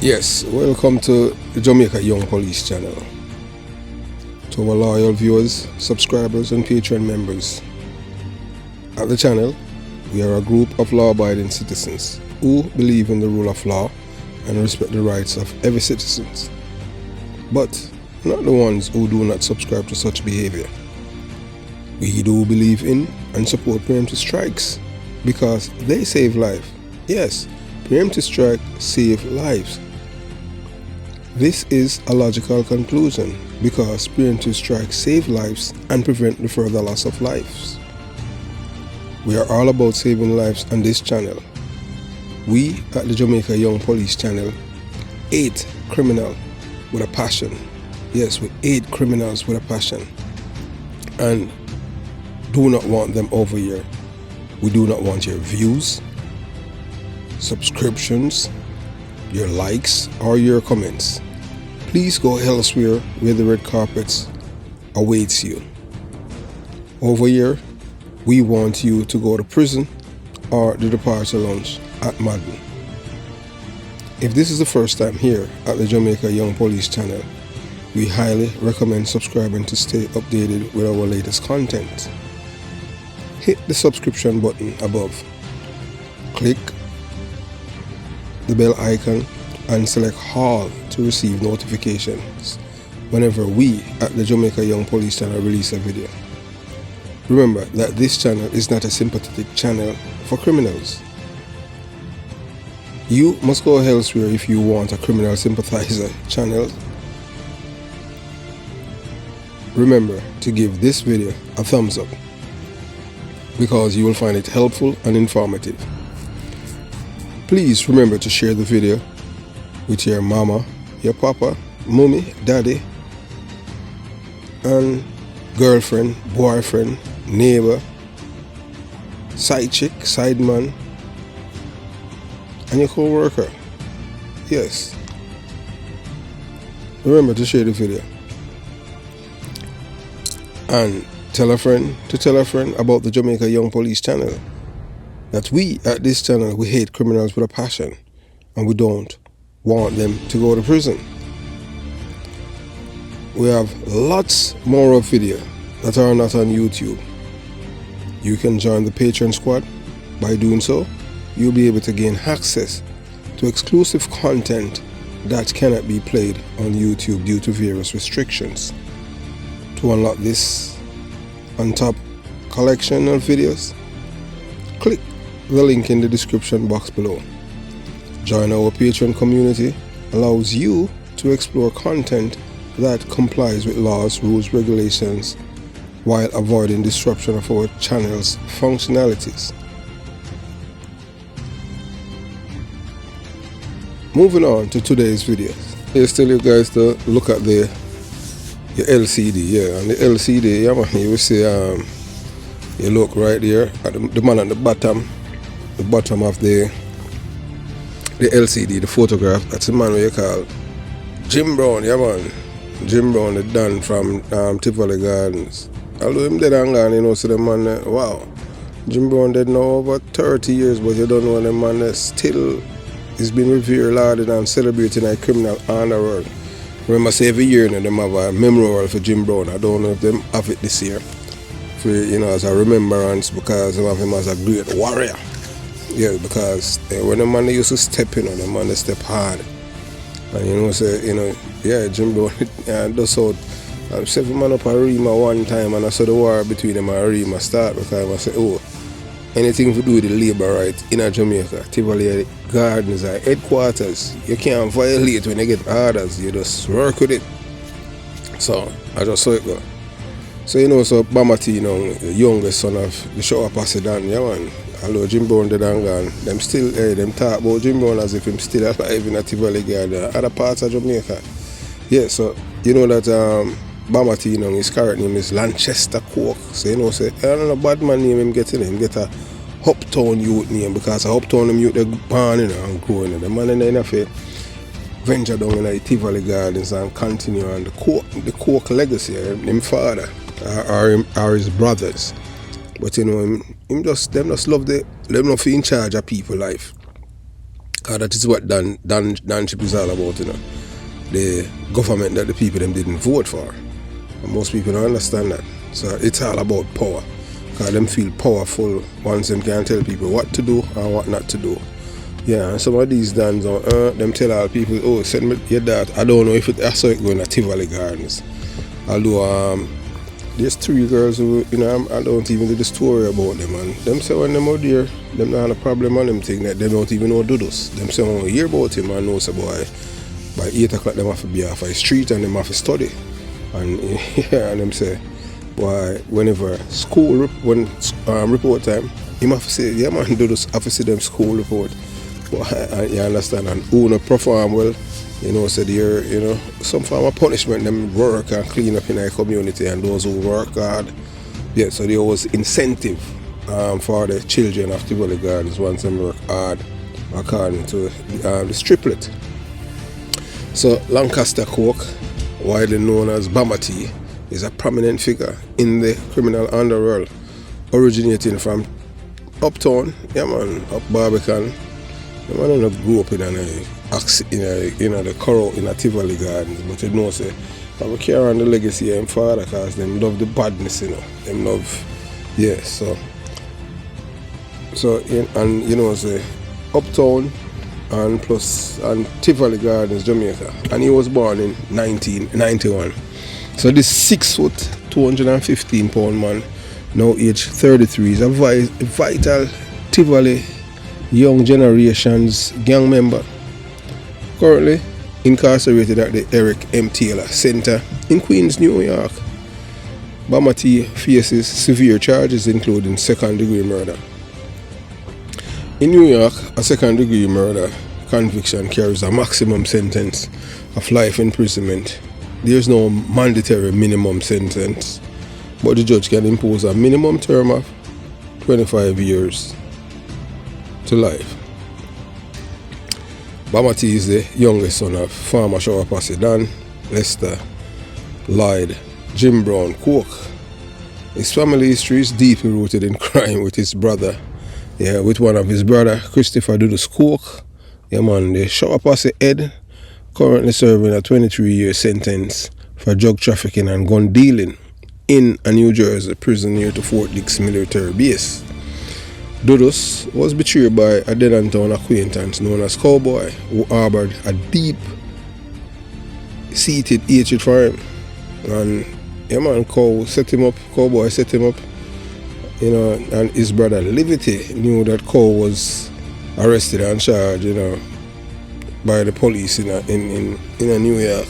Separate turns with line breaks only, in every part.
Yes, welcome to the Jamaica Young Police channel. To our loyal viewers, subscribers and Patreon members. At the channel, we are a group of law-abiding citizens who believe in the rule of law and respect the rights of every citizen, but not the ones who do not subscribe to such behavior. We do believe in and support preemptive strikes because they save lives. Yes, preemptive strikes save lives. This is a logical conclusion because preemptive strikes save lives and prevent the further loss of lives. We are all about saving lives on this channel. We at the Jamaica Young Police channel hate criminals with a passion. Yes, we hate criminals with a passion and do not want them over here. We do not want your views, subscriptions, your likes or your comments. Please go elsewhere where the red carpets awaits you. Over here, we want you to go to prison or the departure lounge at Madden. If this is the first time here at the Jamaica Young Police channel, we highly recommend subscribing to stay updated with our latest content. Hit the subscription button above. Click the bell icon and select all to receive notifications whenever we at the Jamaica Young Police channel release a video. Remember that this channel is not a sympathetic channel for criminals. You must go elsewhere if you want a criminal sympathizer channel. Remember to give this video a thumbs up because you will find it helpful and informative. Please remember to share the video with your mama, your papa, mommy, daddy, and girlfriend, boyfriend, neighbor, side chick, side man, and your co-worker. Yes. Remember to share the video. And tell a friend to tell a friend about the Jamaica Young Police channel. That we at this channel, we hate criminals with a passion and we don't want them to go to prison. We have lots more of videos that are not on YouTube. You can join the Patreon squad. By doing so, you'll be able to gain access to exclusive content that cannot be played on YouTube due to various restrictions. To unlock this on top collection of videos, click the link in the description box below. Join our Patreon community allows you to explore content that complies with laws, rules, regulations while avoiding disruption of our channel's functionalities. Moving on to today's video. Here's tell you guys to look at your LCD, yeah, and the LCD, yeah man, you will see you look right there at the man at the bottom of the LCD, the photograph. That's the man we call Jim Brown, yeah man. Jim Brown, the Don from Tivoli Gardens. Although him dead and gone, you know, so the man, wow. Jim Brown dead now over 30 years, but you don't know the man still is being revered, lauded and celebrating a criminal underworld. Remember, say every year now, them have a memorial for Jim Brown. I don't know if them have it this year, for, you know, as a remembrance, because they have him as a great warrior. Yeah, because when the man used to step in, the man they step hard. And you know, say, you know, yeah, Jim Brown does so. 7 man up a Rima one time, and I saw the war between them and Rima start because I said, oh, anything to do with the labor rights in Jamaica, Tivoli Gardens are headquarters. You can't violate when you get orders, you just work with it. So I just saw it go. So you know, so Bamma, you know, the youngest son of the show Posse, yeah man. Although Jim Brown dead and gone, them still, them talk about Jim Brown as if him still alive in a Tivoli Garden, other parts of Jamaica. Yeah, so you know that Bamma, you know, his current name is Lanchester Coke. So you know, say, I don't know, bad man name him getting him, get a Uptown youth name because a Uptown them youth they born, you know, and growing. The man in the NFL venture down in the Tivoli Gardens and continue on the Coke legacy, him father are his brothers. But you know, them just love them not in charge of people's life. Because that is what Danship is all about, you know. The government that the people them didn't vote for. And most people don't understand that. So it's all about power. Because them feel powerful once them can tell people what to do and what not to do. Yeah, and some of these Dans, them tell all people, oh, send me your dad. I don't know if I saw it going to Tivoli Gardens. Although there's 3 girls who, you know, I don't even do the story about them, and them say when them out there, them not have a problem on them thing that they don't even know do this. Them say when we hear about him and know say boy, by 8 o'clock them have to be off the street and them have to study. And yeah, and them say, boy, whenever school, when report time, him have to say, yeah man, do this, have to see them school report. But you understand, and who not perform well, you know, so there, you know, some form of punishment, them work and clean up in our community, and those who work hard, yeah, so there was incentive for the children of Tivoli Gardens once them work hard according to the striplet. So Lancaster Coke, widely known as Bamma Tea, is a prominent figure in the criminal underworld, originating from uptown, yeah man, up Barbican. The man not grew up in the corral in a Tivoli Gardens, but you know say I will carry on the legacy of him father because them love the badness, you know. Them love, yeah, so and you know say uptown and plus and Tivoli Gardens, Jamaica. And he was born in 1991. So this 6 foot, 215 pound man, now age 33, is a vital Tivoli young generation's gang member. Currently incarcerated at the Eric M. Taylor Center in Queens, New York. Bamma Tea faces severe charges including second-degree murder. In New York, a second-degree murder conviction carries a maximum sentence of life imprisonment. There is no mandatory minimum sentence, but the judge can impose a minimum term of 25 years to life. Bamma Tea is the youngest son of former shower Posse Dan, Lester, Lloyd, Jim Brown, Coke. His family history is deeply rooted in crime with his brother. Yeah, with one of his brother, Christopher Dudus Coke. Yeah man, the shower Posse Ed, currently serving a 23-year sentence for drug trafficking and gun dealing in a New Jersey prison near to Fort Dix military base. Dudus was betrayed by a Denontown acquaintance known as Cowboy, who harbored a deep-seated hatred for him. And yeah man, Cowboy set him up, you know, and his brother Livity knew that Cow was arrested and charged, you know, by the police in New York.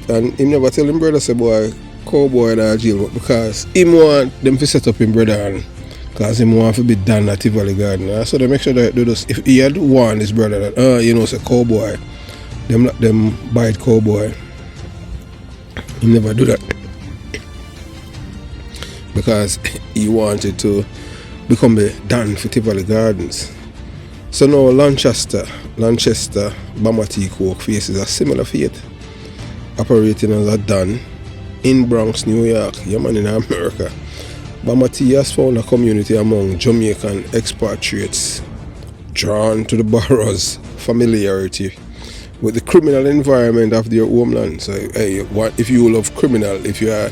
And he never tell him brother say boy, Cowboy in jail, but because he want them to set up him brother and because he want to be done at Tivoli Garden. So they make sure that do this. If he had warned his brother that, you know, say Cowboy, them bite Cowboy, he never do that. Because he wanted to become the Dan for Tivoli Gardens. So now Lancaster, Bamma Tea Coke faces a similar fate, operating as a Dan in Bronx, New York, yeah man, in America. Bamma Tea has found a community among Jamaican expatriates drawn to the borough's familiarity with the criminal environment of their homeland. So hey, what if you love criminal, if you are,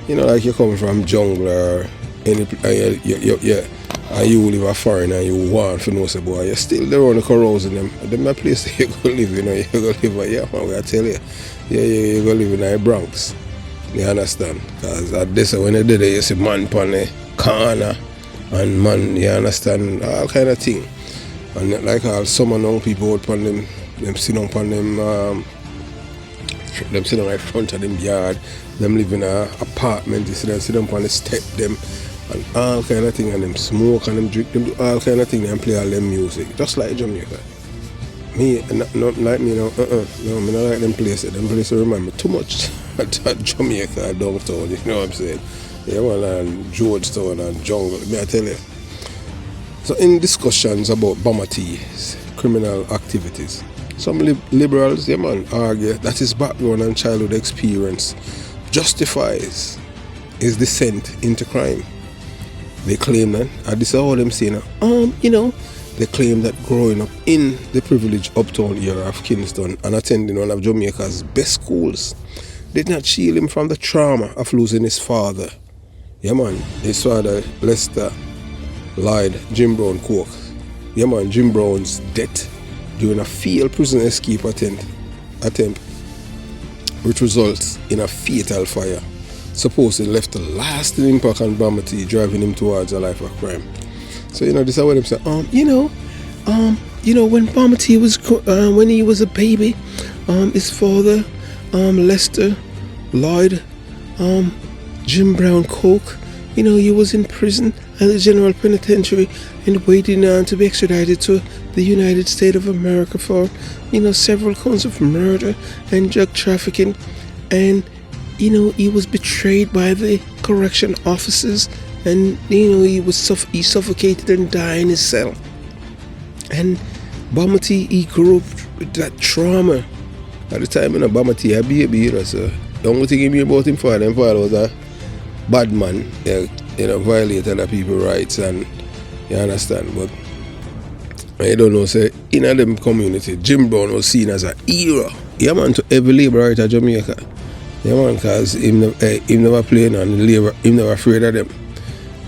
you know, like you come from jungle or any yeah, and you live a foreign and you want to know say boy, you're still there on the carousing them. Them a place you go live, you know, you go live, yeah man, I tell you. Yeah, you go live in the Bronx. You understand? Because at this when you did it, you see man on the corner and man, you understand, all kind of thing. And like all some young people out on them sit down on them sit down right front of them yard, them live in an apartment, you see them sit down on the step them and all kind of thing, and them smoke and them drink, them do all kind of thing and play all them music. Just like Jamaica. Me, not like me now, no, me not like them places. Them places remind me too much at Jamaica, downtown, you know what I'm saying? Yeah, well, and Georgetown and jungle, may I tell you. So in discussions about Bamma Tea's criminal activities, some liberals, yeah man, argue that his background and childhood experience justifies his descent into crime. They claim that, and this is all them saying, you know, They claim that growing up in the privileged uptown area of Kingston and attending one of Jamaica's best schools did not shield him from the trauma of losing his father. Yeah man, his father Lester Lloyd Jim Brown Coke. Yeah man, Jim Brown's death during a failed prison escape attempt, which results in a fatal fire, supposedly left a lasting impact on Bamma, driving him towards a life of crime. So this is what I'm saying. When Bamma was when he was a baby, his father, Lester Lloyd, Jim Brown Coke, he was in prison at the General Penitentiary and waiting to be extradited to the United States of America for, several counts of murder and drug trafficking, and he was betrayed by the correction officers, and he suffocated and died in his cell. And Bamma he grew up with that trauma. At the time, Bamma T a baby, so the only thing he knew about him father was a bad man, violate other people's rights, and you understand. But I don't know, say in a them community, Jim Brown was seen as a hero. Yeah man, to every labor right at Jamaica. Yeah man, cause him never playing and labor, him never afraid of them.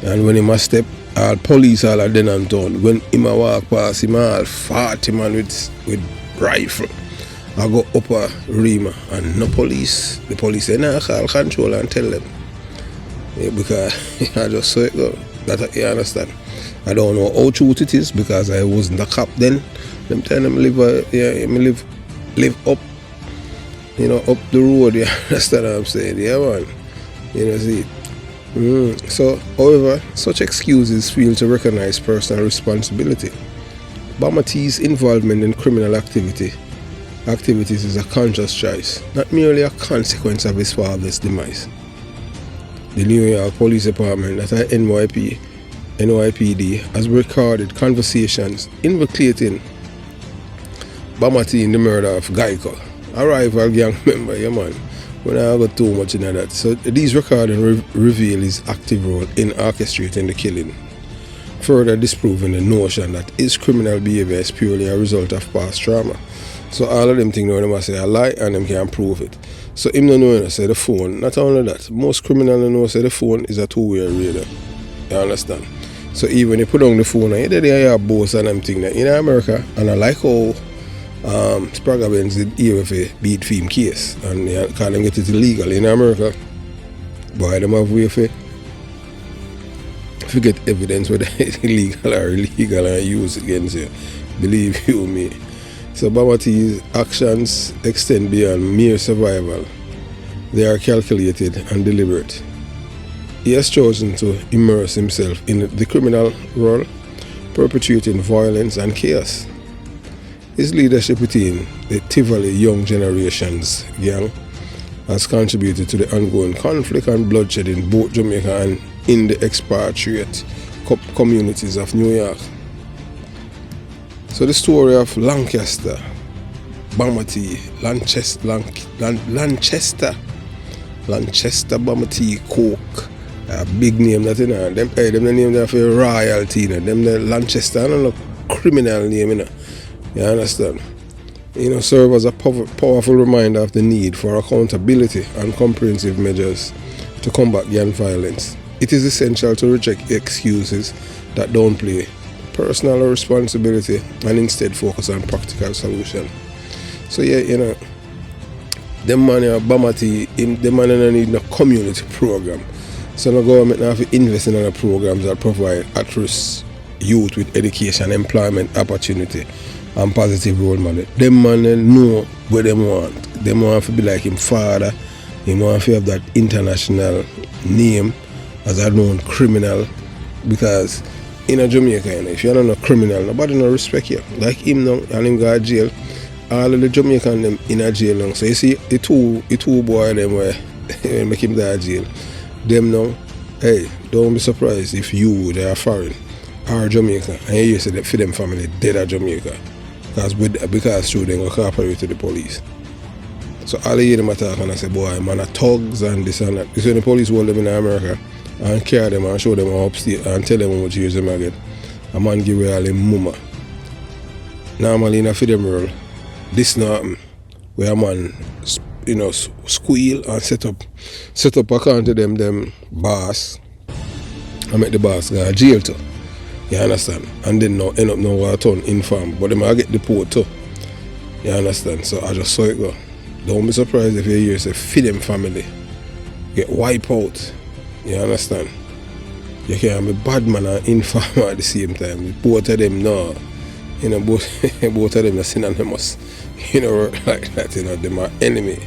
And when he must step, all police all are then and town. When him a walk past, him all 40 man with rifle. I go up a Rima and no police. The police say nah, call control and tell them. Yeah, because I just saw it go. That you understand. I don't know how true it is because I wasn't a cop then. Them tell them live up, up the road. You understand what I'm saying? Yeah, man. See. So, however, such excuses fail to recognize personal responsibility. Bamma T's involvement in criminal activities is a conscious choice, not merely a consequence of his father's demise. The New York Police Department, that is NYPD, has recorded conversations implicating Bamma T in the murder of Geico, a rival gang member. Yeah man, we don't go too much into that. So these recordings reveal his active role in orchestrating the killing, further disproving the notion that his criminal behavior is purely a result of past trauma. So all of them think now they must say a lie and them can prove it. So him no know say the phone. Not only that, most criminals know say the phone is a two-way radio. You understand? So even you put on the phone and they have boss and them thing that in America, and I like how Sprague Benz did here with a beat film case and they can't get it illegal in America. Boy, them have way for get evidence whether it's illegal or illegal and use against you. Believe you me. So Bamma T's actions extend beyond mere survival. They are calculated and deliberate. He has chosen to immerse himself in the criminal role, perpetuating violence and chaos. His leadership within the Tivoli Young Generations gang has contributed to the ongoing conflict and bloodshed in both Jamaica and in the expatriate communities of New York. So the story of Lancaster, Bamma T, Lancaster Bamma T Coke, a big name that them the name there for royalty, them the Lancaster, and a criminal name, you understand? Serve as a powerful reminder of the need for accountability and comprehensive measures to combat gang violence. It is essential to reject excuses that downplay personal responsibility and instead focus on practical solutions. So yeah, them man Bamma T, them man need no community program. So the government have to invest in other programs that provide at-risk youth with education, employment opportunity and positive role model. Them man know what they want. They want to be like him father. They want to have that international name as a known criminal, because in a Jamaica, if you're not a criminal, nobody no respect you. Like him now, and him go to jail. All of the Jamaican them in a jail now. So you see the two boy them where make him die jail. Them now, hey, don't be surprised if they are foreign or Jamaica and you say that for them family dead at Jamaica. Because through them go cooperate to the police. So all of them attack and I say, boy, man are thugs and this and that. You see the police hold them in America and carry them and show them upstate and tell them how much years them get. A man give away all them mama normally in a freedom world, this not happen. Where a man, squeal and set up account to them boss, and make the boss go to jail too. You understand? And then now end up now what turn inform. But them I get deported too. You understand? So I just saw it go. Don't be surprised if you hear say freedom family get wiped out. You understand? You can't be bad man and informer at the same time. Both of them now. Both of them are synonymous. Like that, them are enemy.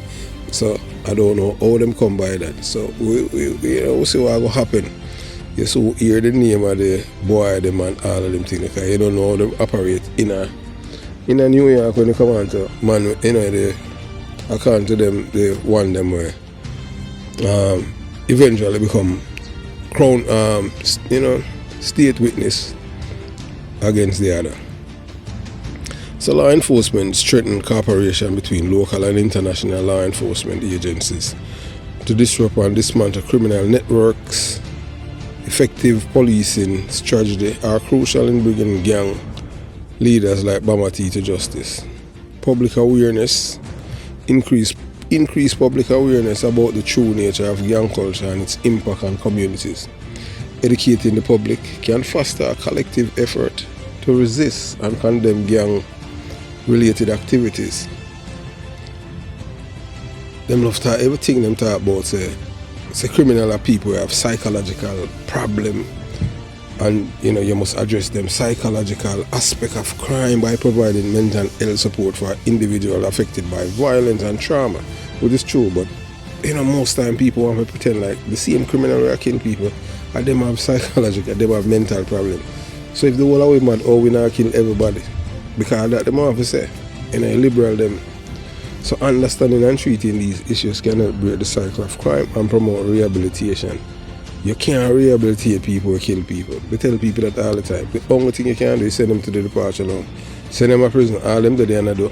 So I don't know how them come by that. So we'll see what will happen. You so hear the name of the boy, them and all of them things, because you don't know how them operate in a New York when you come on to man, they according to them, they want them where eventually become crown state witness against the other. So law enforcement strengthened cooperation between local and international law enforcement agencies to disrupt and dismantle criminal networks. Effective policing strategy are crucial in bringing gang leaders like Bamma to justice. Public awareness, increase public awareness about the true nature of gang culture and its impact on communities. Educating the public can foster a collective effort to resist and condemn gang-related activities. Them love to everything them talk about say criminal are people who have psychological problem, and you must address them psychological aspect of crime by providing mental health support for individuals affected by violence and trauma, which is true, but most time people want to pretend like the same criminal who are killing people and them have psychological, them have mental problem. So if the whole of women we not kill everybody, because that them have to say, liberal them. So understanding and treating these issues can help break the cycle of crime and promote rehabilitation. You can't rehabilitate people who kill people. We tell people that all the time. The only thing you can do is send them to the departure lounge. Send them to prison. All them that they are do.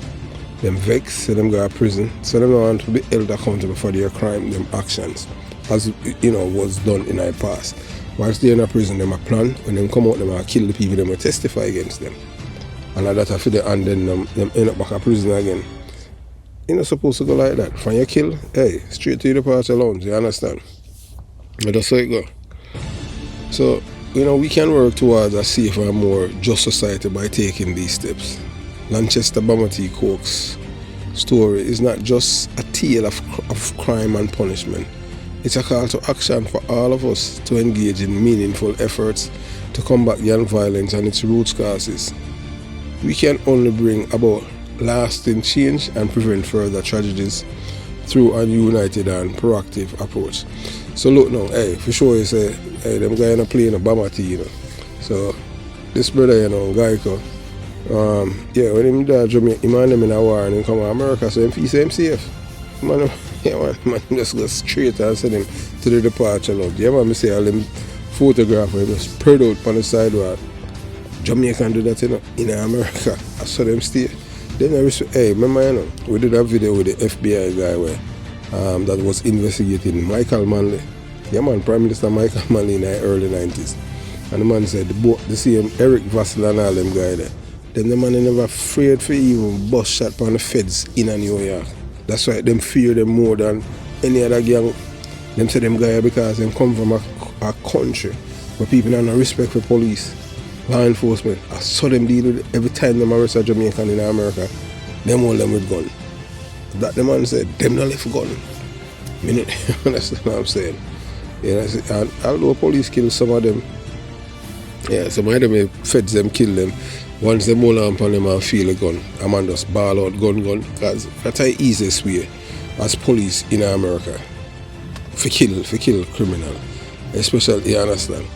Them vex, send them go to prison. So them want to be held accountable for their crime, them actions. As was done in our past. Whilst they're in a prison, them a plan. When them come out, them will kill the people, them will testify against them. And that's after the and then them end up back in prison again. You're not supposed to go like that. When you kill, hey, straight to the departure lounge, you understand? That's how it go. So, we can work towards a safer and more just society by taking these steps. Lanchester Bamma T. Coke's story is not just a tale of crime and punishment. It's a call to action for all of us to engage in meaningful efforts to combat gang violence and its root causes. We can only bring about lasting change and prevent further tragedies through a united and proactive approach. So look now, for sure you say, them guy in a plane a Bamma T, So this brother, Geico, when him die Jamaica, him and them in a war and him come to America, so he say him safe. Man, just go straight and send him to the departure lounge. Yeah, man, I say all them photograph him just spread out on the sidewalk. Jamaican do that, in America. I saw them stay. Then remember, we did a video with the FBI guy where that was investigating Michael Manley. Yeah, man, Prime Minister Michael Manley in the early 90s. And the man said, the same Eric Vassell and all them guy there. Then the man never afraid for even bust shot on the feds in New York. That's why them fear them more than any other gang. Them say them guy because them come from a country where people have no respect for police, law enforcement. I saw them deal with it every time them arrest a Jamaican in America. Them hold them with gun. That the man said, them not left gun. Understand what I'm saying? And although police kill some of them, some of them feds them kill them. Once them hold on upon them and feel a gun, a man just ball out gun. Because that's the easiest way as police in America for kill criminal. Especially, you understand?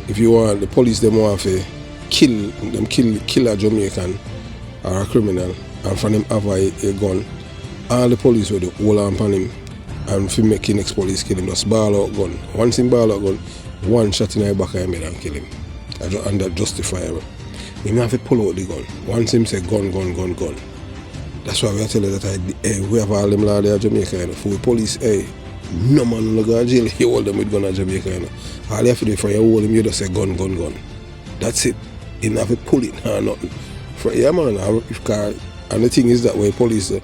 If you want the police, them want to kill a Jamaican or a criminal and for them have a gun, all the police will hold on upon him and for making next police kill him, just ball out gun. Once him ball out gun, one shot in the back of him and kill him. And that's justifiable. You have to pull out the gun. Once him say gun. That's why we tell you that we have all them law there in Jamaica. For the police, no man will go to jail. You hold them with gun in Jamaica. All you have to do for you hold him, you just say gun. That's it. You don't have to pull it or nothing. for yeah man. And the thing is that way police and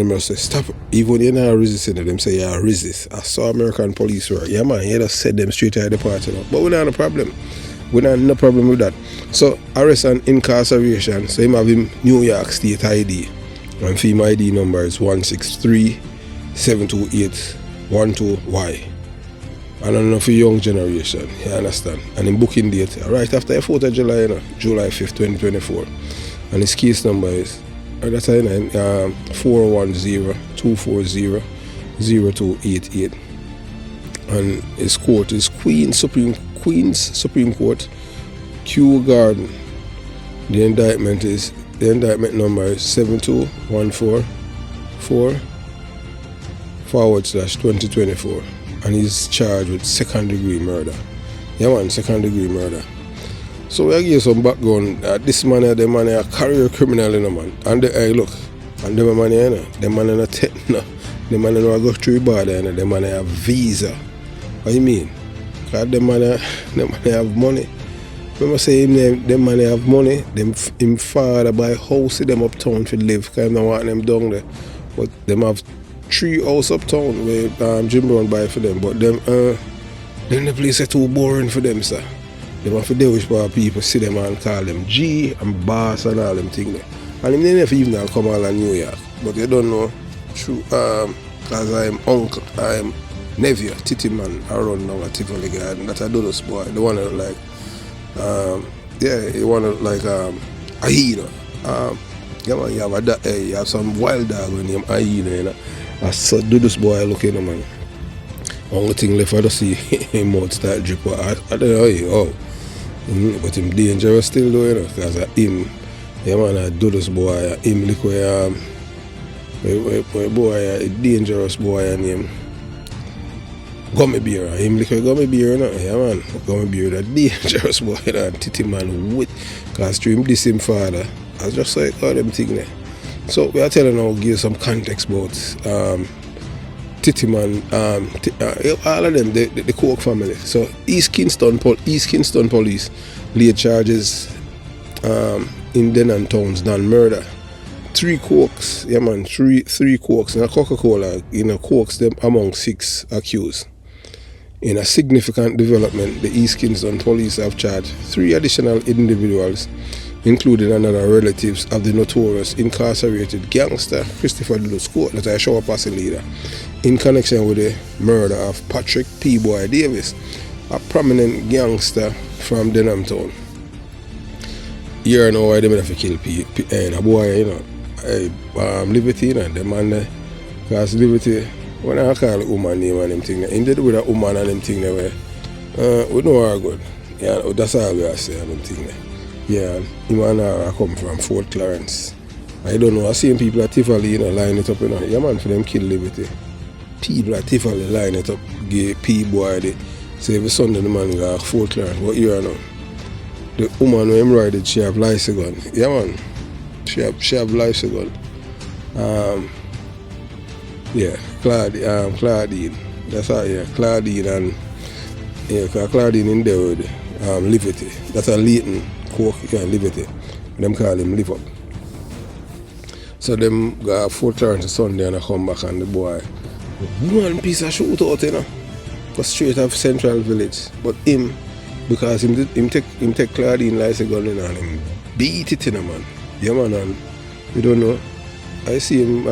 them just say stop. Even when you're not resisting it, them say yeah resist. I saw American police work. Yeah man, you just said them straight out of the party now. But we don't have a problem. We don't have no problem with that. So arrest and incarceration. So him have him New York State ID. And FEMA ID number is 163-728-12Y. And I don't know for young generation, you understand? And in booking date, right after the 4th of July, you know, July 5th, 2024. And his case number is 410-240-0288. And his court is Queens Supreme Court, Kew Garden. The indictment number is 72144/2024. And he's charged with second-degree murder. Yeah man, second-degree murder. So we give you some background. This man, the man a career criminal, you know, man. And look, and the man, you know, the man in a no, the man no go through border, you know, the man have visa. What you mean? Because the man have money. Remember say him, the man have money. Him father buy house in them uptown to live. Because him don't want them down there. But them have 3 houses uptown where Jim Brown buy for them. But them the place is too boring for them, sir. They have to deal with people, see them and call them G and boss and all them things. And they never even come out of New York. But you don't know, true, because I'm uncle, I'm nephew, Titty man, I run now at Tivoli Garden. That I do this boy. The one that like, he wanted like a hyena. Yeah man, you have some wild dog named hyena, you know. I saw do this boy looking at man. Only thing left I don't see him out start drip. I don't know but him dangerous still though, you know, because him, yeah man, I do this boy, him look where boy, a dangerous boy and him gummy beer, him look where gummy beer, you know, yeah man, gummy beer, that dangerous boy, you know, Titty man with, because to him this him father, I just saw all them things there. So we are telling now, give some context about Titty man, all of them, the Coke family. So East Kingston police laid charges in Denham towns done murder. 3 Cokes, yeah man, three Cokes and a Coca-Cola, you know, Cokes them among 6 accused. In a significant development, the East Kingston police have charged 3 additional individuals, including another relatives of the notorious incarcerated gangster Christopher Scott, that I show a Posse leader, in connection with the murder of Patrick P. Boy Davis, a prominent gangster from Denham town. You know why they have to kill a boy, you know, Liberty, you know, the man, because Liberty, when I call a woman name and them thing, indeed with a woman and them thing, we know how good. Yeah, that's all we are saying and them thing. Yeah, him and I come from Fort Clarence. I don't know, I seen people at Tivoli, you know, line it up, you know. Yeah man, for them kill Liberty. People at Tivoli line it up, give P-boy the say every Sunday the man go Fort Clarence. What you know? The woman who him riding, she have lice gun. Yeah man. She have lice gun. Yeah, Claudine. That's how, yeah, Claudine and because Claudine in there with Liberty. That's a Leighton Coke, yeah, Liberty. Them call him Live Up. So them go Fort Clarence Sunday and I come back and the boy, one piece of shootout, you know, go straight off Central Village. But him, because him take Claudine lice gun in and him beat it in a man. Yeah man, and you don't know. I see him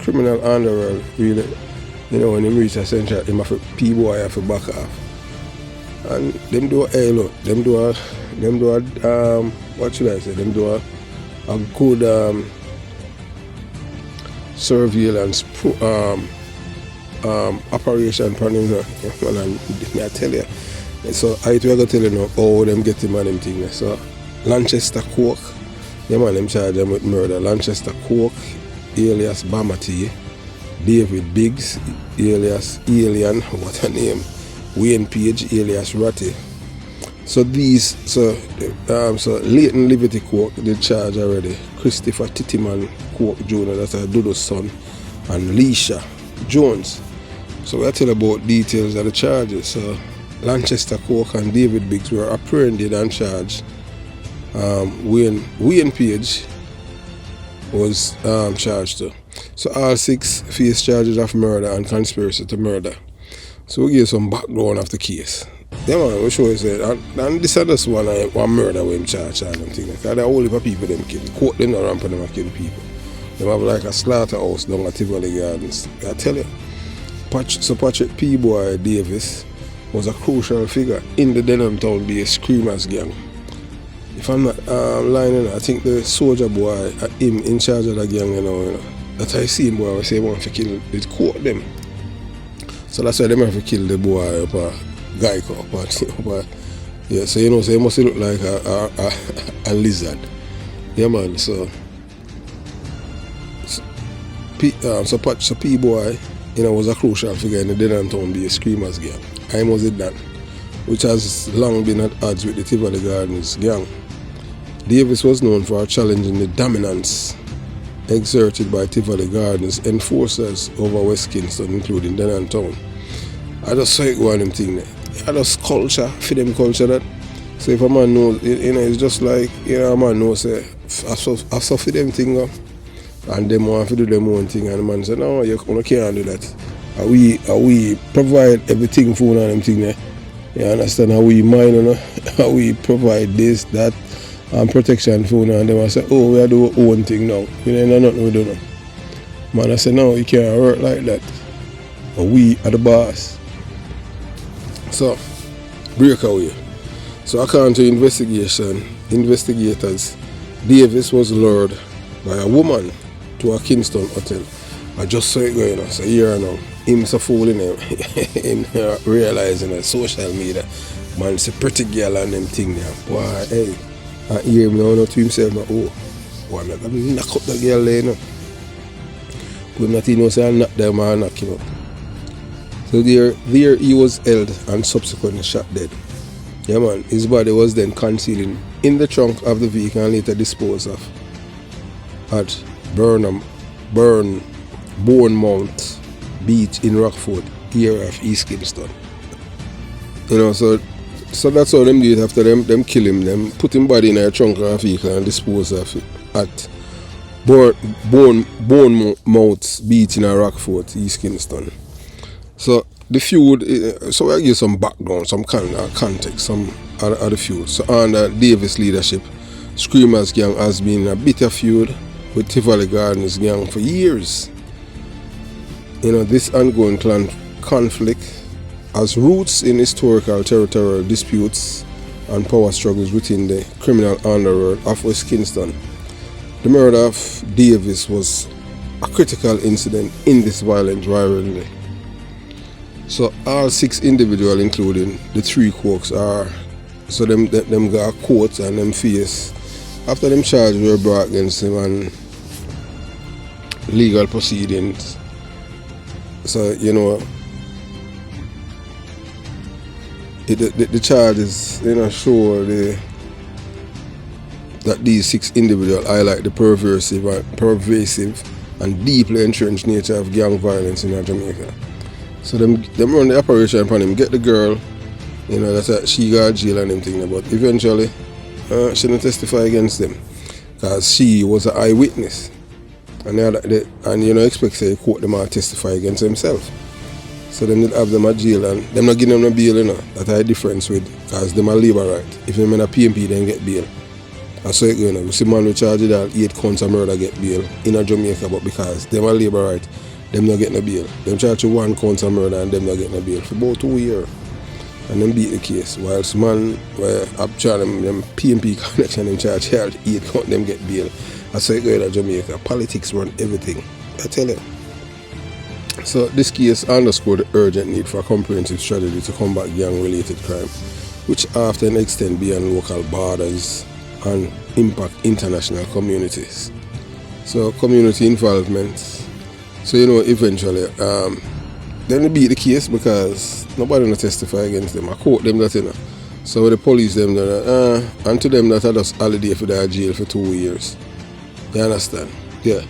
criminal underworld really. You know, when him reach a Central, him have a P-boy have a back off. And them do them do a what should I say? Them do a good surveillance operation planning. And I tell you. So I will tell you now how them get him and them thing. So Lanchester Coke, yeah man, them charge them with murder. Lanchester Coke, alias Bamma T, David Biggs, alias Alien, what her name? Wayne Page, alias Ratty. So Leighton Liberty Coke, they charge already. Christopher Tittyman Coke Jr., that's a Dodo's son, and Leisha Jones. So we'll tell about details of the charges. So Lanchester Coke and David Biggs were apprehended and charged Wayne Page was charged too. So all 6 face charges of murder and conspiracy to murder. So we give some background of the case. Yeah man, we show you say, and this is just one murder when him charged and them thing. Because there are all the people them kill. Court them not rampant them kill people. They have like a slaughterhouse down at Tivoli Gardens. I tell you, Patrick P. Boy Davis was a crucial figure in the Denham Town based Screamers gang. If I'm not lying, I think the soldier boy, him in charge of the gang, you know. That I see him boy, I say he want to kill, it caught them. So that's why they have to kill the boy up a Geico. Yeah, so you know, so he must look like a lizard. Yeah man, so P boy, you know, was a crucial figure in the Denham Town based Screamers gang. I was it done, which has long been at odds with the Tivoli Gardens gang. Davis was known for challenging the dominance exerted by Tivoli Gardens enforcers over West Kingston, including Denham Town. I just saw it go on them thing there. I just culture, for them culture that. So if a man knows, you know, it's just like, you know, a man knows, say, I saw for them thing up, and them want to do them own thing, and the man said, no, you can't do that. We provide everything for one of them thing there. You understand how we mine, you know? How we provide this, that, and protection for one, and them I say, oh, we are doing our own thing now. We ain't nothing we do now. Man, I said, no, you can't work like that. But we are the boss. So, breakaway. So according to investigators, Davis was lured by a woman to a Kingston hotel. I just saw it going on. So here now, him so fooling him, him realizing that social media, man, it's a pretty girl and them thing there. Boy, hey, I hear him now to himself, oh, boy, I'm going to knock up the girl there, you know. But him not even say I knock them or knock him up. So there he was held and subsequently shot dead. Yeah man, his body was then concealed in the trunk of the vehicle and later disposed of at Bournemouth Beach in Rockford, area of East Kingston. You know, so that's how them do it after them kill him, them put him body in a trunk of a vehicle and dispose of it at Bournemouth Beach in Rockford, East Kingston. So the feud, so I give some background, some kind of context, some of the feud. So under Davis' leadership, Screamers gang has been in a bitter feud with Tivoli Gardens gang for years. You know, this ongoing conflict has roots in historical territorial disputes and power struggles within the criminal underworld of West Kingston. The murder of Davis was a critical incident in this violent rivalry. So all 6 individuals, including the 3 cooks, are so them got court and them face. After them charges were brought against them and legal proceedings. So you know, the charges, you know, show that these 6 individuals highlight the pervasive and deeply entrenched nature of gang violence in Jamaica. So them run the operation upon him, get the girl, you know, that she got jail and them thing, but eventually she didn't testify against them because she was an eyewitness. And you know, expect say court them and testify against himself. So then they'll have them at jail and them not giving them no bail, you know. That I difference with, because them are labor right. If them in a PMP then get bail. And so you know, we see man we charge that 8 counts of murder get bail in a Jamaica, but because them are labor right, them not get no bail. Them charge 1 count of murder and them not get no bail for about 2 years. And them beat the case. Whilst man where up charging them PMP connection them charge 8 count them get bail. I say go in Jamaica, politics run everything. I tell you. So this case underscored the urgent need for a comprehensive strategy to combat gang-related crime, which often extend beyond local borders and impact international communities. So community involvement. So you know, eventually, then they beat the case because nobody will testify against them. I quote them that, you know. So the police them and to them that I just holiday for their jail for 2 years. You understand? Yeah.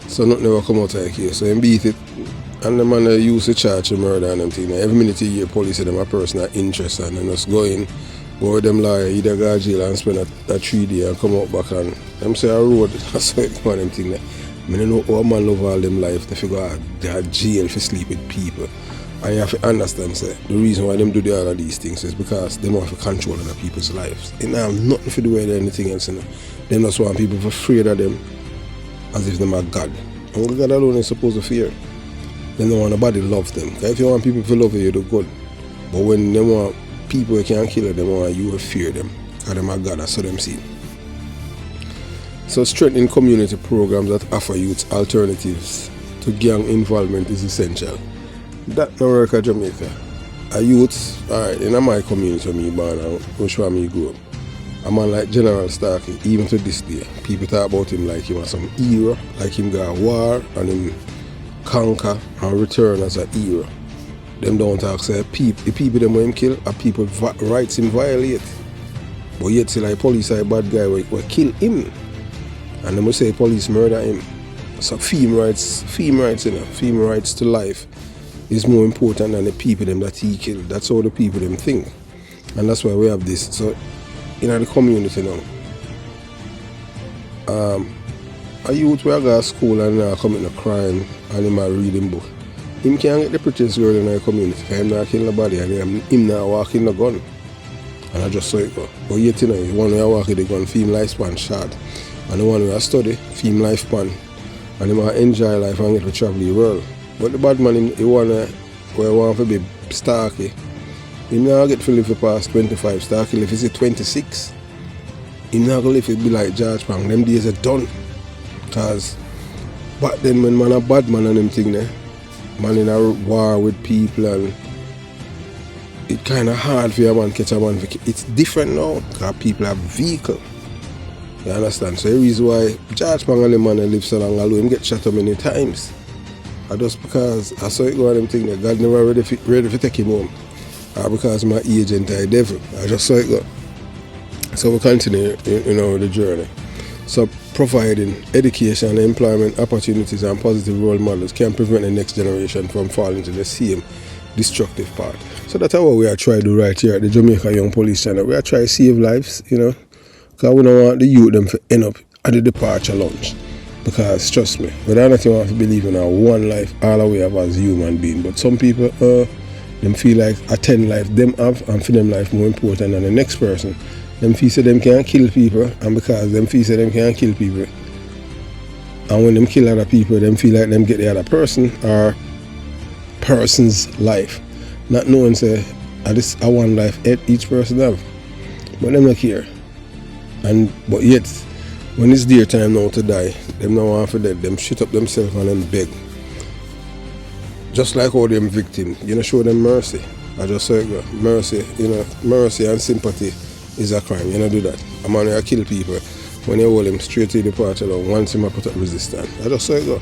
So nothing never come out of the case. So they beat it, and the man used to charge the murder and them thing. Every minute you hear police say them a personal interest and they just go in go with them lawyer, either go to jail and spend a 3 days and come out back and them say a road, that's why one of them thing there. I don't know how a man love all them life to figure out they are jail for sleep with people. And you have to understand, say, the reason why them do all of these things is because they want to control other people's lives. It have nothing to do with anything else, you know. They just want people to be afraid of them as if them are God. And God alone is supposed to fear. They don't want nobody to love them. If you want people to love you, you do good. But when they want people you can't kill them, want you to fear them. Because them are God, that's how them see. So strengthening community programs that offer youth alternatives to gang involvement is essential. That no work at Jamaica. A youth, alright, in my community me born and which one me grew up. A man like General Starkey, even to this day, people talk about him like he was some hero, like him got war and him conquer and return as a hero. Them don't talk say the people them when him kill are people rights him violate. But yet say like police are a bad guy will kill him. And them will say police murder him. So female rights, you know, female rights to life is more important than the people them that he killed. That's how the people them think. And that's why we have this. So in the community now, a youth will go to school and commit a crime and him reading book. Him can't get the prettiest girl in the community because him not kill nobody and him not walking the gun. And I just saw it go. But yet, you know, the one who walk with the gun, film lifespan short. And the one who study, film lifespan. And he might enjoy life and get to travel the world. But the bad man, he want to be Starkey. He not get to live for past 25. Starkey live is 26. He not going to live to be like George Pang. Them days are done. Because back then when man a bad man and them thing there, man in a war with people and it's kind of hard for a man catch a man. It's different now because people have vehicle. You understand? So the reason why George Pang and the man live so long alone, him get shot up many times. And just because I saw it go on them thing that God never ready to take him home. Or because my agent is devil. I just saw it go. So we continue, you know, the journey. So providing education, employment opportunities and positive role models can prevent the next generation from falling into the same destructive path. So that's what we are trying to do right here at the Jamaica Young Police Channel. We are trying to save lives, you know, because we don't want the youth them to end up at the departure lounge. Because trust me, we don't want to believe in our one life all we have as human being. But some people, them feel like a 10 life them have and for them life more important than the next person. Them feel say them can't kill people, and because them feel say them can't kill people, and when them kill other people, them feel like them get the other person or person's life. Not knowing say this a one life each person have. But them not care. But yet, when it's their time now to die, them not want for that. Them shit up themselves and them beg. Just like all them victims, you know, show them mercy. I just say mercy, you know, mercy and sympathy is a crime. You know, do that. A man who kill people, when you hold him straight to the party along, once him put up resistance. I just say go.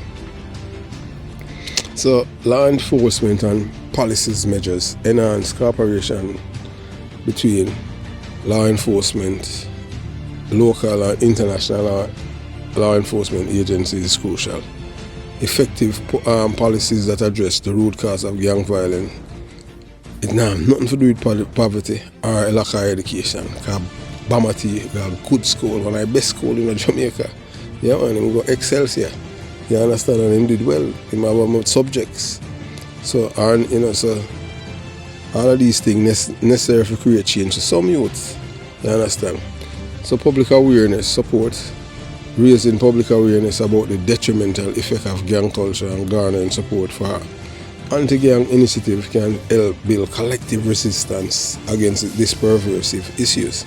So law enforcement and policies measures enhance cooperation between law enforcement, local and international law enforcement agencies is crucial. Effective policies that address the root cause of gang violence. It now have nothing to do with poverty or a lack of education. Because Bamma got a good school, one of the best schools in Jamaica. Yeah, and him go Excelsior. You understand? And him did well. Him have more subjects. So, you know, so all of these things necessary to create change to some youth. You understand? So public awareness support, raising public awareness about the detrimental effect of gang culture and garnering support for anti-gang initiative can help build collective resistance against these pervasive issues.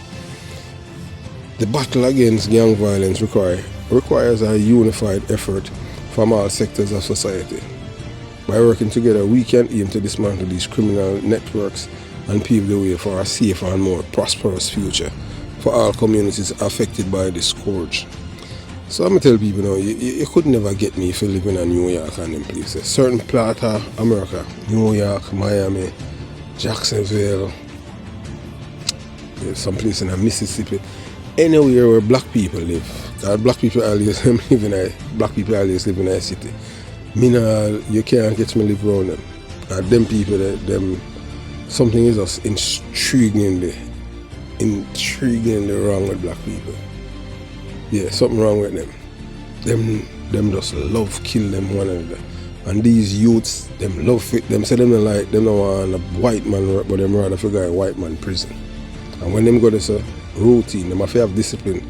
The battle against gang violence requires a unified effort from all sectors of society. By working together, we can aim to dismantle these criminal networks and pave the way for a safer and more prosperous future for all communities affected by this scourge. So I'm going to tell people now, you could never get me if you live in New York and them places. Certain part of America, New York, Miami, Jacksonville, some place in Mississippi, anywhere where black people live. Black people always live in a city. You can't get me live around them. Them people, something is just intriguingly intriguingly wrong with black people. Yeah, something wrong with them. Them just love kill them one another. And these youths, them love it. Them say them don't like, them don't want a white man work, but them rather figure a white man prison. And when them go to a routine, them have to have discipline.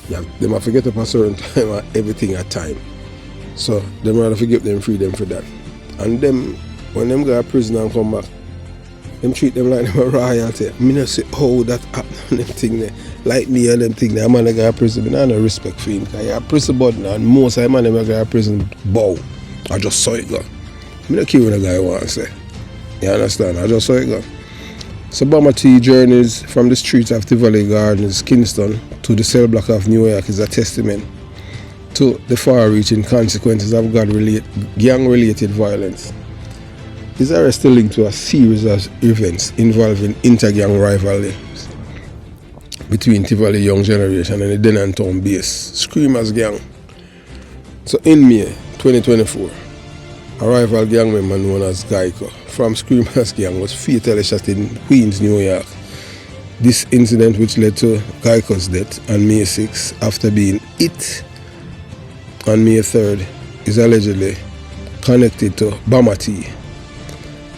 Them have to get up a certain time and everything at time. So them rather forgive them freedom for that. And them, when them go to prison and come back, them treat them like them a royalty. I mean, I say, oh, that happen, them thing there. Like me and them thing there, a man that go to prison, I have no respect for him. Because you're a prison button, and most of the man that go to prison bow. I just saw it go. I don't care what the guy wants to say. You understand? I just saw it go. So Bamma T journeys from the streets of Tivoli Gardens, Kingston, to the cell block of New York is a testament to the far-reaching consequences of gang-related violence. His arrest is linked to a series of events involving inter-gang rivalries between Tivoli Young Generation and the Denantown base Screamers Gang. So in May 2024, a rival gang member known as Geico from Screamers Gang was fatally shot in Queens, New York. This incident, which led to Geico's death on May 6 after being hit on May 3rd, is allegedly connected to Bamma T.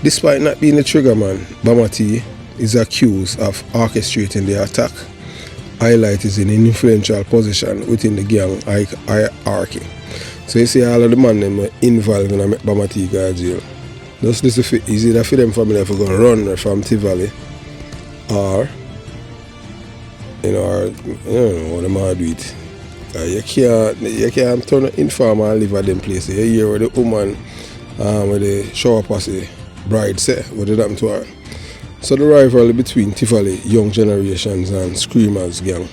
Despite not being the trigger man, Bamma T is accused of orchestrating the attack. Highlight is in an influential position within the gang hierarchy. So you see all of the men them were involved in Bamma T go to jail. Just this is either for them family if go run from Tivoli, or you don't know what they might do it. You can't turn an informer and live at them places. You hear where the woman with the shower Posse bride say what did happen to her. So the rivalry between Tivoli Young Generations and Screamers Gang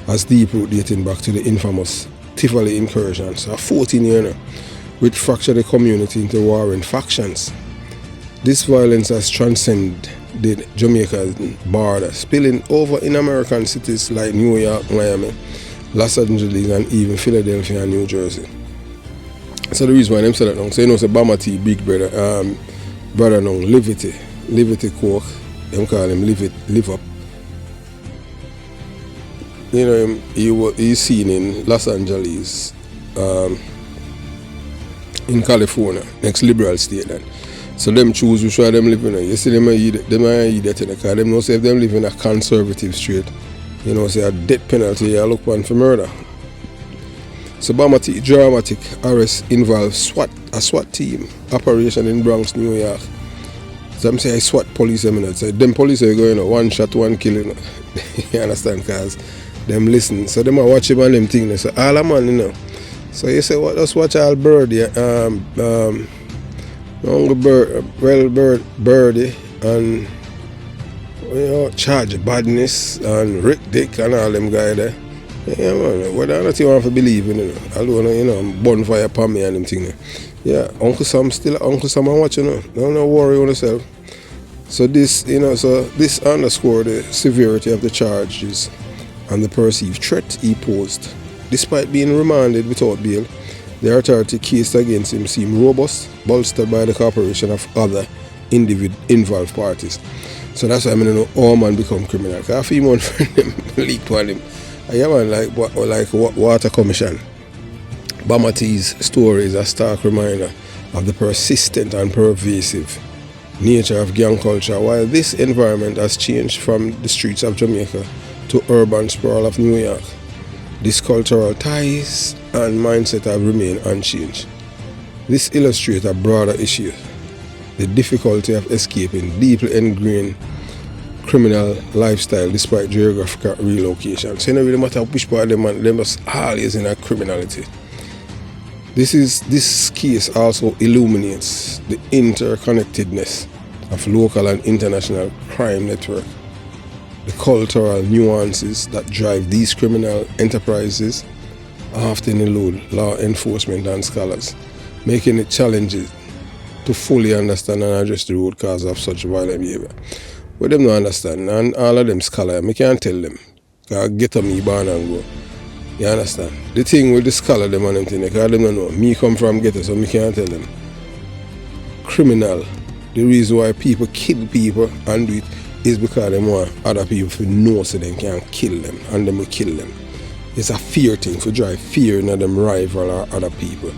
has deep root dating back to the infamous Tivoli incursions, a 14 year now, which fractured the community into warring factions. This violence has transcended Jamaica's border, spilling over in American cities like New York, Miami, Los Angeles, and even Philadelphia and New Jersey. So the reason why them say that now, so you know, say Bamma T big brother, brother now, Liberty Coke, them call him Live Up. You know him, he's seen in Los Angeles, in California, next liberal state then. So them choose which one them live in. You see them eat that in the car. Them know say if them live in a conservative street, you know say a death penalty you look one for murder. So Bamma T dramatic arrest involves a SWAT team operation in Bronx, New York. Some say I SWAT police them. So them police are going one shot, one kill. You know. You understand? Cause them listen. So them are watching on them thing. So all a man, you know. So you say what? Just watch all Birdie, Birdie, and you know Charge Badness and Rick Dick and all them guys there. Yeah man, whether or not you want to believe in it, although you know bonfire upon me and them thing. Yeah, Uncle Sam I'm watching. Don't worry on yourself. So this, you know, this underscored the severity of the charges and the perceived threat he posed. Despite being remanded without bail, the authority case against him seemed robust, bolstered by the cooperation of other involved parties. So that's why I mean, all man become criminal. Because I feel one friend them leak on him. I have one like Water Commission. Bamma T's story is a stark reminder of the persistent and pervasive nature of gang culture. While this environment has changed from the streets of Jamaica to urban sprawl of New York, these cultural ties and mindset have remained unchanged. This illustrates a broader issue, the difficulty of escaping deeply ingrained criminal lifestyle despite geographical relocation. So it doesn't really matter which part of them, they must always in a criminality. This case also illuminates the interconnectedness of local and international crime network, the cultural nuances that drive these criminal enterprises often elude law enforcement and scholars, making it challenging to fully understand and address the root cause of such violent behavior. But them don't understand, and all of them scholars, I can't tell them. Because get on me born and go. You understand? The thing with the scholar them and them thing, because them don't know. Me come from ghetto, so me can't tell them. Criminal. The reason why people kill people and do it is because they want other people to know so they can kill them, and them will kill them. It's a fear thing, to drive fear in them rival or other people.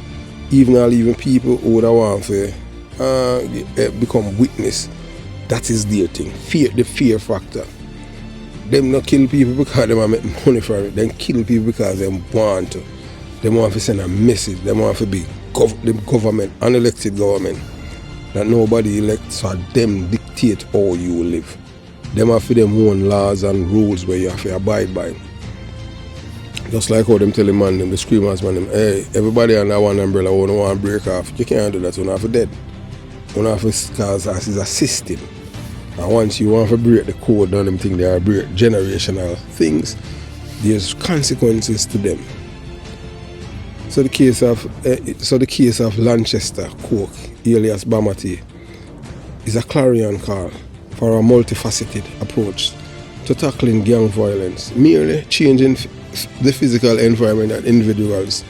Even people who would want to become witness, that is their thing. Fear, the fear factor. Them not kill people because they want to make money from it. They kill people because they want to. They want to send a message. They want to be the government, unelected government, that nobody elects, so them dictate how you live. Them have for them own laws and rules where you have to abide by. Just like how them tell the man, them, the screamers man, them, hey, everybody under one umbrella who don't want to break off. You can't do that, you have to dead. You have to, because as is a system. And once you want to break the code, and them think they are break generational things, there's consequences to them. So the case of Lanchester, Coke, alias Bamma is a clarion call for a multifaceted approach to tackling gang violence, merely changing the physical environment that individuals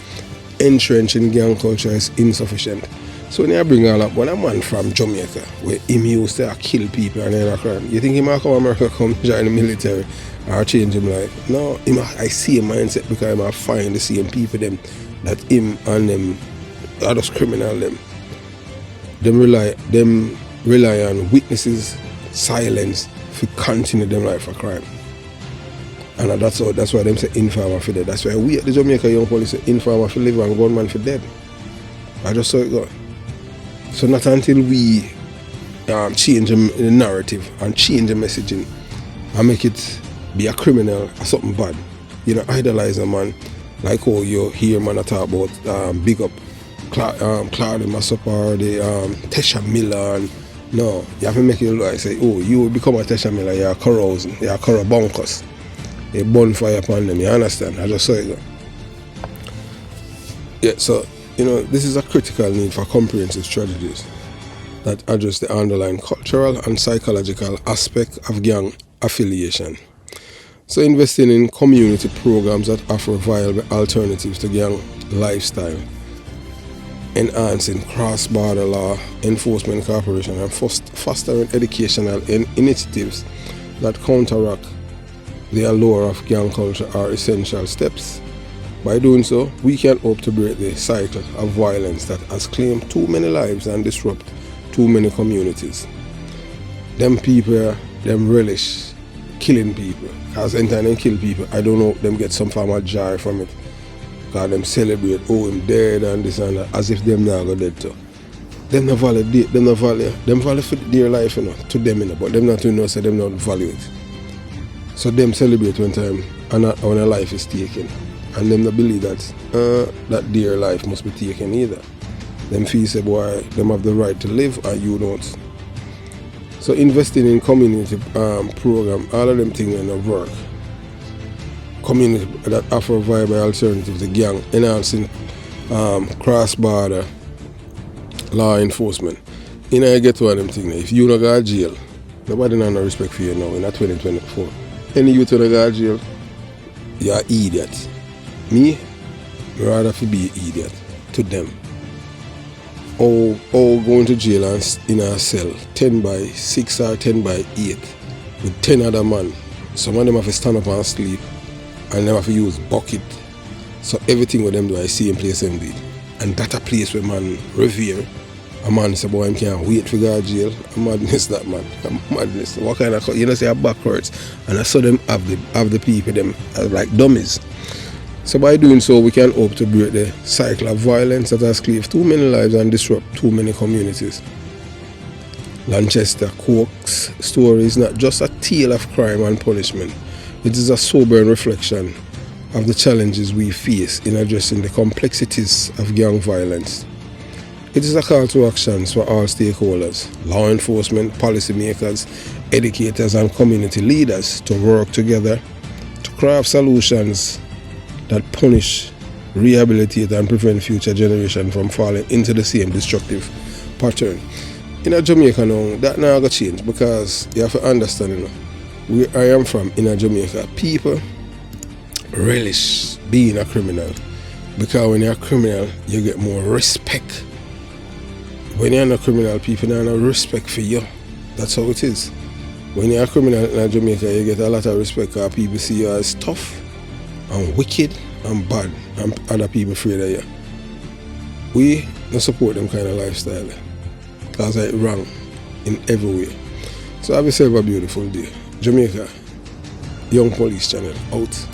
entrench in gang culture is insufficient. So when you bring all up, when a man from Jamaica, where him used to kill people and then crime, you think he might come to America, come join the military or change him life? No, I see a mindset because he might find the same people them that him and them are just criminal them. Them rely on witnesses, silence to continue them life for crime. And that's why them say informer for dead. That's why we at the Jamaica Young Police say informer for live and gunman for dead. I just saw it go. So not until we change the narrative and change the messaging and make it be a criminal or something bad. You know, idolize a man, like how you hear man talk about big up Claude Massop or the Tesha Miller. And, no, you have to make it look like say, oh, you will become a Tesha Miller, you're carousing, you're bonkers. A bonfire upon them, you understand? I just saw it go. Yeah, so, you know, this is a critical need for comprehensive strategies that address the underlying cultural and psychological aspect of gang affiliation. So investing in community programs that offer viable alternatives to gang lifestyle, enhancing cross-border law enforcement cooperation, and fostering educational initiatives that counteract the allure of gang culture are essential steps. By doing so, we can hope to break the cycle of violence that has claimed too many lives and disrupt too many communities. Them people, them relish killing people. Because anytime they kill people, I don't know, them get some form of joy from it. Because them celebrate, oh, him dead and this and that, as if them now go dead too. Them not value for their life, you know, to them, you know, but them not to know, so them not value it. So them celebrate when a life is taken. And them not believe that their life must be taken either. Them feel say, boy, them have the right to live and you don't. So investing in community program, all of them things in the work. Community that offer viable alternatives to gang, enhancing cross-border law enforcement. You know, you get one of them things. If you don't go to jail, nobody has no respect for you now in 2024. Any youth who don't go to jail, you're an idiot. Me, I'd rather be an idiot to them. Or going to jail and in a cell 10 by 6 or 10 by 8 with 10 other men. Some of them have to stand up and sleep and them have to use bucket. So everything with them do I see in place them did. And that a place where man revere. A man say, boy, I can't wait for go to jail. A madness that man. A madness. What kind of, you know, say a back hurts. And I saw them have the people them like dummies. So by doing so, we can hope to break the cycle of violence that has claimed too many lives and disrupt too many communities. Lanchester Coke's story is not just a tale of crime and punishment. It is a sobering reflection of the challenges we face in addressing the complexities of gang violence. It is a call to action for all stakeholders, law enforcement, policymakers, educators and community leaders to work together to craft solutions that punish, rehabilitate and prevent future generations from falling into the same destructive pattern. In Jamaica now, that now got change because you have to understand, you know, where I am from in Jamaica, people relish being a criminal because when you're a criminal, you get more respect. When you're not a criminal, people don't have no respect for you. That's how it is. When you're a criminal in Jamaica, you get a lot of respect because people see you as tough and wicked and bad, and other people afraid of you. We don't support them kind of lifestyle because it's wrong in every way. So have yourself a beautiful day. Jamaica, Young Police Channel, out.